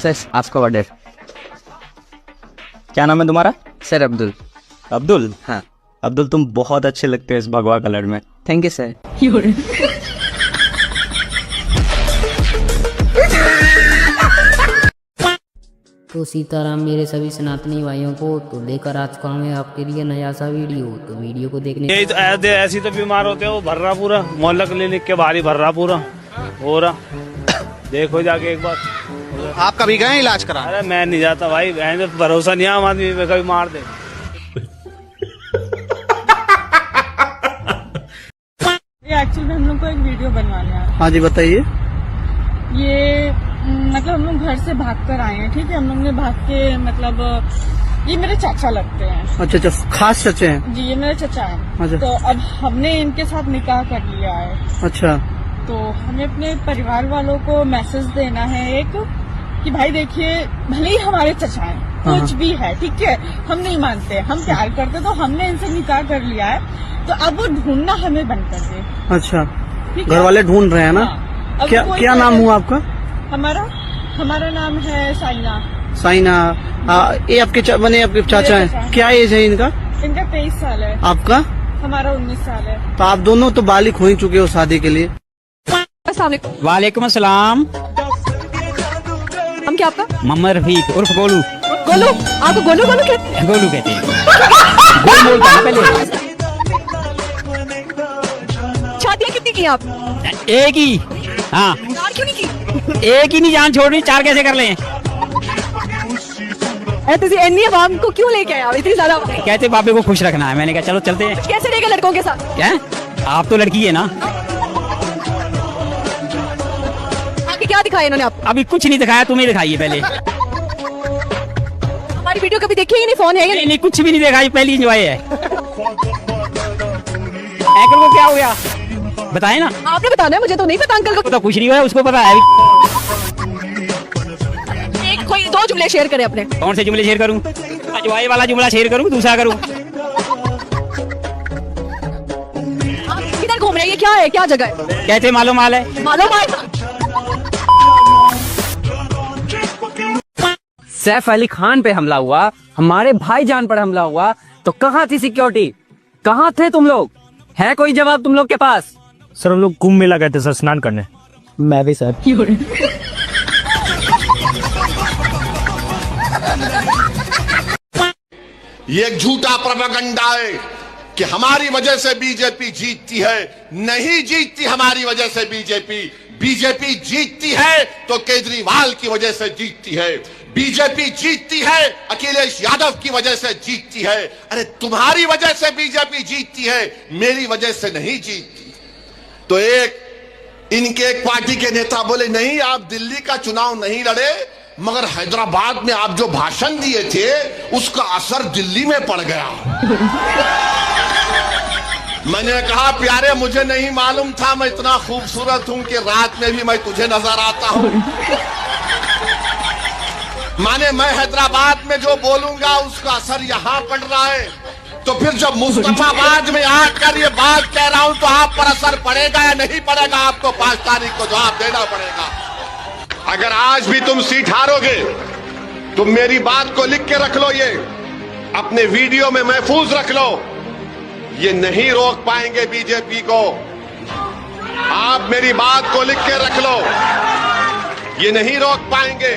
Sir आपका order. क्या नाम है तुम्हारा? सर अब्दुल। अब्दुल? हाँ। अब्दुल तुम बहुत अच्छे लगते हो इस भगवा कलर में। Thank you sir. तो सीताराम मेरे सभी सनातनी भाइयों को तो लेकर आज का मैं आपके लिए नया सा वीडियो। तो वीडियो को देखने ऐसी तो बीमार होते हैं वो भर रहा पूरा मोहल्ला क्लिनिक के बाहर ही भर रहा पूरा हो रहा। देखो जाके एक बार। आप कभी गए इलाज करा? अरे मैं नहीं जाता भाई, भरोसा नहीं आम आदमी पे, कभी मार दे। एक्चुअली में हम लोग को एक वीडियो बनवाना है। हाँ जी बताइए। ये मतलब हम लोग घर से भाग कर आए हैं, ठीक है। हम लोग ने भाग के मतलब ये मेरे चाचा लगते हैं। अच्छा अच्छा, खास चचे हैं? जी ये मेरे चाचा हैं। अच्छा। तो अब हमने इनके साथ निकाह कर लिया है। अच्छा। तो हमें अपने परिवार वालों को मैसेज देना है एक कि भाई देखिए भले ही हमारे चचा हैं, कुछ भी है, ठीक है, हम नहीं मानते, हम प्यार करते, तो हमने इनसे निकाह कर लिया है। तो अब वो ढूंढना हमें बंद कर दे। अच्छा, ठीक घर है? वाले ढूंढ रहे हैं ना? हाँ। क्या नाम हुआ आपका? हमारा नाम है साइना। साइना। ये आपके आपके चाचा हैं? क्या एज है इनका? इनका 23 साल है। आपका? हमारा 19 साल है। तो आप दोनों तो बालिग हो ही चुके हो शादी के लिए। वालेकुम अस्सलाम। हम क्या आपका? मोहम्मद रफीक उर्फ गोलू। गोलू? आपको गोलू गोलू कहते हैं? गोलू कहते हैं। गोल बोलता है पहले। शादियाँ कितनी की आप? एक ही। हाँ। चार क्यों नहीं की? एक ही नहीं, जान छोड़नी, चार कैसे कर लें? तुझे इतनी आवाम को क्यों लेके आए आप इतनी ज्यादा? कहते बाबे को खुश रखना है, मैंने कहा चलो चलते हैं। कैसे रहेगा लड़कों के साथ? क्या? आप तो लड़की है ना? आगे क्या दिखाया इन्होंने आपको? अभी कुछ नहीं दिखाया, तुम्हें दिखाइए पहले। हमारी वीडियो कभी देखी ही नहीं, फोन है या नहीं, नहीं कुछ भी नहीं देखा, ये पहली एंजॉय है। एंकर को क्या हो गया बताए ना? आपने बताना है, मुझे तो नहीं पता। अंकल को तो कुछ नहीं हुआ, उसको पता है। एक कोई दो जुमले शेयर करें अपने। कौन से जुमले शेयर करूं? अजवाय वाला जुमला शेयर करूं, दूसरा करूं? आप किधर घूम रहे हैं? ये क्या है, क्या जगह है? कहते मालूम माल है। मालूम है? सैफ अली खान पे हमला हुआ, हमारे भाईजान पर हमला हुआ, तो कहाँ थी सिक्योरिटी? कहाँ थे तुम लोग? है कोई जवाब तुम लोग के पास? सर हम लोग कुंभ मेला गए थे सर, स्नान करने। मैं भी सर। ये एक झूठा प्रोपेगेंडा है कि हमारी वजह से बीजेपी जीतती है। नहीं जीतती हमारी वजह से बीजेपी। बीजेपी जीतती है तो केजरीवाल की वजह से जीतती है। बीजेपी जीतती है अखिलेश यादव की वजह से जीतती है। अरे तुम्हारी वजह से बीजेपी जीतती है, मेरी वजह से नहीं जीतती। तो इनके एक पार्टी के नेता बोले नहीं आप दिल्ली का चुनाव नहीं लड़े, मगर हैदराबाद में आप जो भाषण दिए थे उसका असर दिल्ली में पड़ गया। मैंने कहा प्यारे मुझे नहीं मालूम था मैं इतना खूबसूरत हूं कि रात में भी मैं तुझे नजर आता हूं। माने मैं हैदराबाद में जो बोलूंगा उसका असर यहां पड़ रहा है, तो फिर जब मुस्तफाबाद में आकर ये बात कह रहा हूं तो आप पर असर पड़ेगा या नहीं पड़ेगा? आपको 5 तारीख को जवाब देना पड़ेगा। अगर आज भी तुम सीट हारोगे तो मेरी बात को लिख के रख लो, ये अपने वीडियो में महफूज रख लो। ये नहीं रोक पाएंगे बीजेपी को। आप मेरी बात को लिख के रख लो, ये नहीं रोक पाएंगे।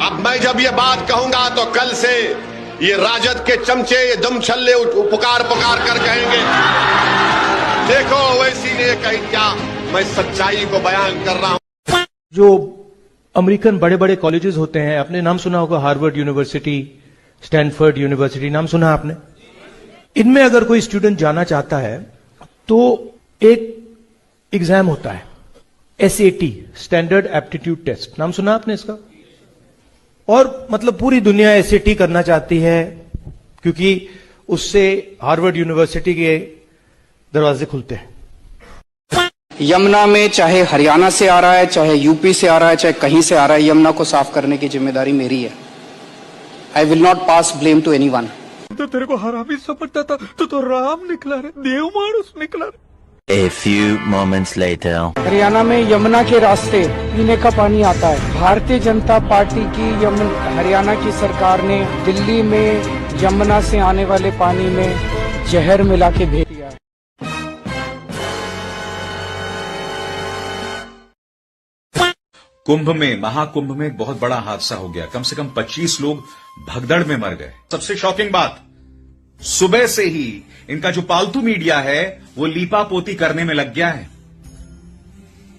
अब मैं जब ये बात कहूंगा तो कल से ये राजद के चमचे ये दम छल्ले पुकार पुकार कर कहेंगे देखो वैसी ने कही क्या। मैं सच्चाई को बयान कर रहा हूं। जो अमेरिकन बड़े बड़े कॉलेजेस होते हैं, आपने नाम सुना होगा, हार्वर्ड यूनिवर्सिटी, स्टैनफोर्ड यूनिवर्सिटी, नाम सुना आपने? इनमें अगर कोई स्टूडेंट जाना चाहता है तो एक एग्जाम होता है, SAT, स्टैंडर्ड एप्टीट्यूड टेस्ट, नाम सुना आपने इसका? और मतलब पूरी दुनिया SAT करना चाहती है क्योंकि उससे हार्वर्ड यूनिवर्सिटी के दरवाजे खुलते हैं। यमुना में चाहे हरियाणा से आ रहा है, चाहे यूपी से आ रहा है, चाहे कहीं से आ रहा है, यमुना को साफ करने की जिम्मेदारी मेरी है। I will not pass blame to anyone. तो तेरे को हरामी समझता था, तो राम निकला रे, देव मानुस निकला रे। A few moments later. Haryana में यमुना के रास्ते पीने का पानी आता है। भारतीय जनता पार्टी की हरियाणा की सरकार ने दिल्ली में यमुना से आने वाले पानी में जहर मिला के भेज दिया है। कुंभ में, महाकुंभ में एक बहुत बड़ा हादसा हो गया। कम से कम 25 लोग भगदड़ में मर गए। सबसे शॉकिंग बात, सुबह से ही इनका जो पालतू मीडिया है वो लीपा पोती करने में लग गया है।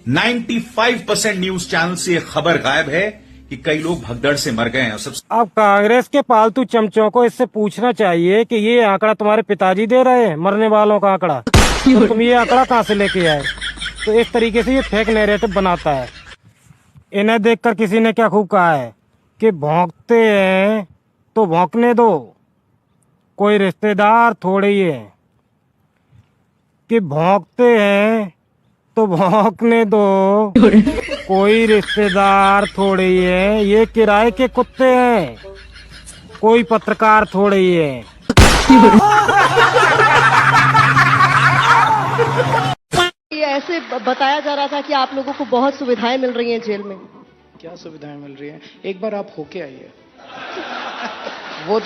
95% न्यूज चैनल से यह खबर गायब है कि कई लोग भगदड़ से मर गए हैं। अब कांग्रेस के पालतू चमचों को इससे पूछना चाहिए कि ये आंकड़ा तुम्हारे पिताजी दे रहे हैं, मरने वालों का आंकड़ा, तो तुम ये आंकड़ा कहां से लेके आए? तो इस तरीके से ये फेक नैरेटिव बनाता है। इन्हें देखकर किसी ने क्या खूब कहा है कि भौंकते हैं तो भौंकने दो, कोई रिश्तेदार थोड़े ही है। कि भौंकते हैं तो भौंकने दो, कोई रिश्तेदार थोड़े ही है। ये किराए के कुत्ते हैं, कोई पत्रकार थोड़े ही है। ये ऐसे बताया जा रहा था कि आप लोगों को बहुत सुविधाएं मिल रही हैं जेल में। क्या सुविधाएं मिल रही हैं? एक बार आप होके आइए। वो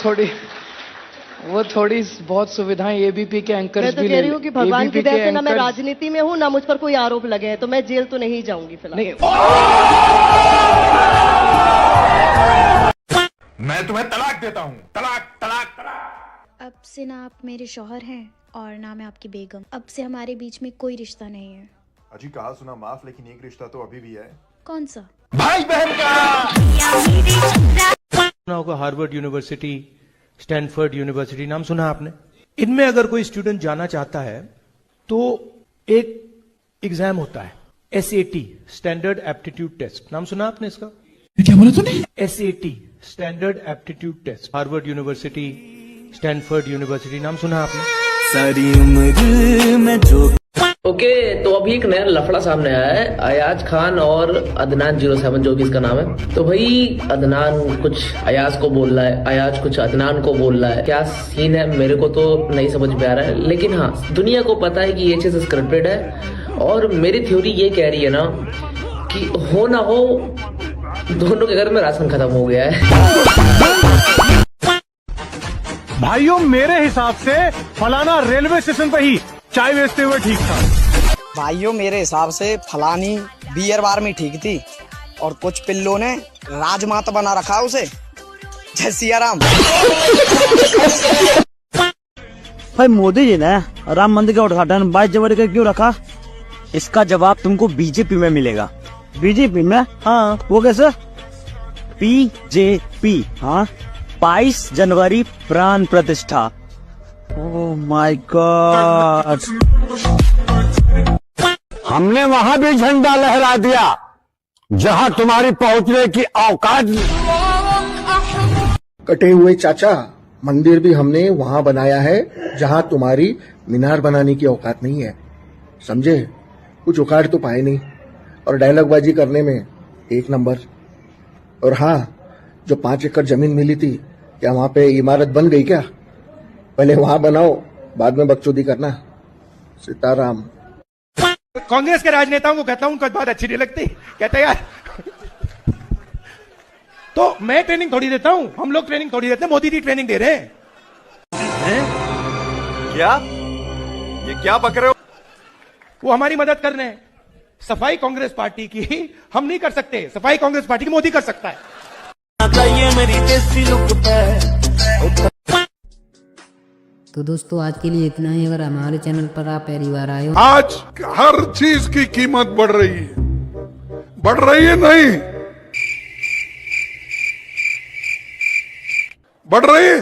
थोड़ी बहुत सुविधाएं एबीपी के एंकर मैं तो कह रही हूँ कि भगवान की दया से ना मैं राजनीति में हूँ ना मुझ पर कोई आरोप लगे हैं, तो मैं जेल तो नहीं जाऊंगी फिलहाल। मैं तुम्हें तलाक देता हूं। तलाक तलाक तलाक। अब से ना आप मेरे शौहर हैं और ना मैं आपकी बेगम। अब से हमारे बीच में कोई रिश्ता नहीं है। अजी कहा सुना माफ, लेकिन एक रिश्ता तो अभी भी है। कौन सा? भाई बहन का। सुना होगा हार्वर्ड यूनिवर्सिटी, स्टैनफोर्ड यूनिवर्सिटी, नाम सुना आपने? इनमें अगर कोई स्टूडेंट जाना चाहता है तो एक एग्जाम होता है, SAT, स्टैंडर्ड एप्टीट्यूड टेस्ट। नाम सुना आपने इसका? क्या बोला तूने? SAT, standard aptitude test. Harvard University, Stanford University, नाम सुना आपने? सारी उम्र में जो ओके, तो अभी एक नया लफड़ा सामने आया है, अयाज खान और अदनान 07 जो भी इसका नाम है। तो भाई अदनान कुछ अयाज को बोल रहा है, अयाज कुछ अदनान को बोल रहा है। क्या सीन है मेरे को तो नहीं समझ में आ रहा है, लेकिन हाँ दुनिया को पता है कि ये चीज स्क्रिप्टेड है। और मेरी थ्योरी ये कह रही है ना कि हो ना हो दोनों के घर में राशन खत्म हो गया है। भाइयों मेरे हिसाब से फलाना रेलवे स्टेशन पे ही चाय बेचते हुए ठीक था। भाइयों मेरे हिसाब से फलानी बियर बार में ठीक थी और कुछ पिल्लों ने राजमाता बना रखा उसे। जय सिया राम। भाई मोदी जी ने राम मंदिर का उद्घाटन 22 जनवरी का क्यों रखा? इसका जवाब तुमको बीजेपी में मिलेगा। बीजेपी में? हाँ, वो कैसे? बीजेपी, हाँ, 22 जनवरी प्राण प्रतिष्ठा। Oh my God. हमने वहां भी झंडा लहरा दिया जहां तुम्हारी पहुंचने की औकात। कटे हुए चाचा, मंदिर भी हमने वहां बनाया है जहां तुम्हारी मीनार बनाने की औकात नहीं है, समझे? कुछ उखाड़ तो पाए नहीं, और डायलॉग बाजी करने में एक नंबर। और हाँ, जो 5 एकड़ जमीन मिली थी, क्या वहां पे इमारत बन गई क्या? पहले वहां बनाओ, बाद में बकचोदी करना। सीताराम। कांग्रेस के राजनेताओं को कहता हूं उनका बात अच्छी नहीं लगती, कहते यार तो मैं ट्रेनिंग थोड़ी देता हूं, हम लोग ट्रेनिंग थोड़ी देते हैं, मोदी जी ट्रेनिंग दे रहे हैं। क्या ये क्या बक रहे हो? वो हमारी मदद कर रहे हैं। सफाई कांग्रेस पार्टी की हम नहीं कर सकते, सफाई कांग्रेस पार्टी की मोदी कर सकता है। तो दोस्तों आज के लिए इतना ही। अगर हमारे चैनल पर आप पहली बार आए हो, आज हर चीज की कीमत बढ़ रही है, बढ़ रही है नहीं, बढ़ रही है।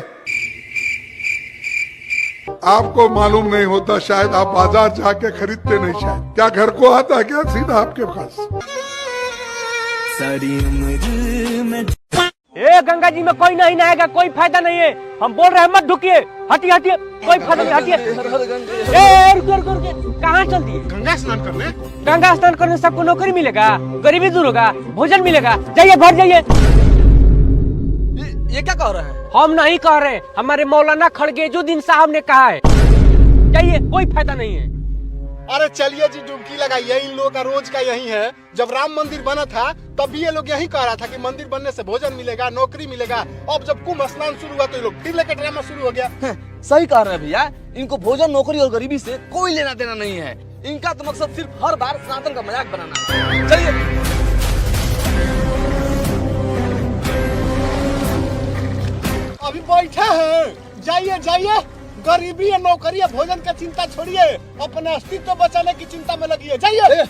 आपको मालूम नहीं होता, शायद आप बाजार जाके खरीदते नहीं, शायद। क्या घर को आता क्या सीधा आपके पास? सारी उम्र में ए गंगा जी में कोई नहीं नहाएगा, कोई फायदा नहीं है। हम बोल रहे हैं मत ढुकिए, हटिए हटिए, कोई फायदा नहीं, हटिए। रुकिए, कहाँ चल दिए? गंगा स्नान करने। गंगा स्नान करने सबको नौकरी मिलेगा, गरीबी दूर होगा, भोजन मिलेगा। जाइए भर जाइए। ये क्या कह रहे हैं? हम नहीं कह रहे, हमारे मौलाना खड़गेजुद्दीन साहब ने कहा है। जाइए, कोई फायदा नहीं है। अरे चलिए जी डुबकी लगाइए, इन लोगों का रोज का यही है। जब राम मंदिर बना था तब भी ये लोग यही कह रहा था कि मंदिर बनने से भोजन मिलेगा, नौकरी मिलेगा। अब जब कुंभ स्नान शुरू हुआ तो ये लोग फिर लेकर ड्रामा शुरू हो गया। सही कह रहे हैं भैया, इनको भोजन, नौकरी और गरीबी से कोई लेना देना नहीं है। इनका तो मकसद सिर्फ हर बार सनातन का मजाक बनाना है। चलिए अभी बैठे हैं, जाइए जाइए, गरीबी या नौकरी या भोजन का चिंता छोड़िए, अपने अस्तित्व बचाने की चिंता में लगिए। जाइए।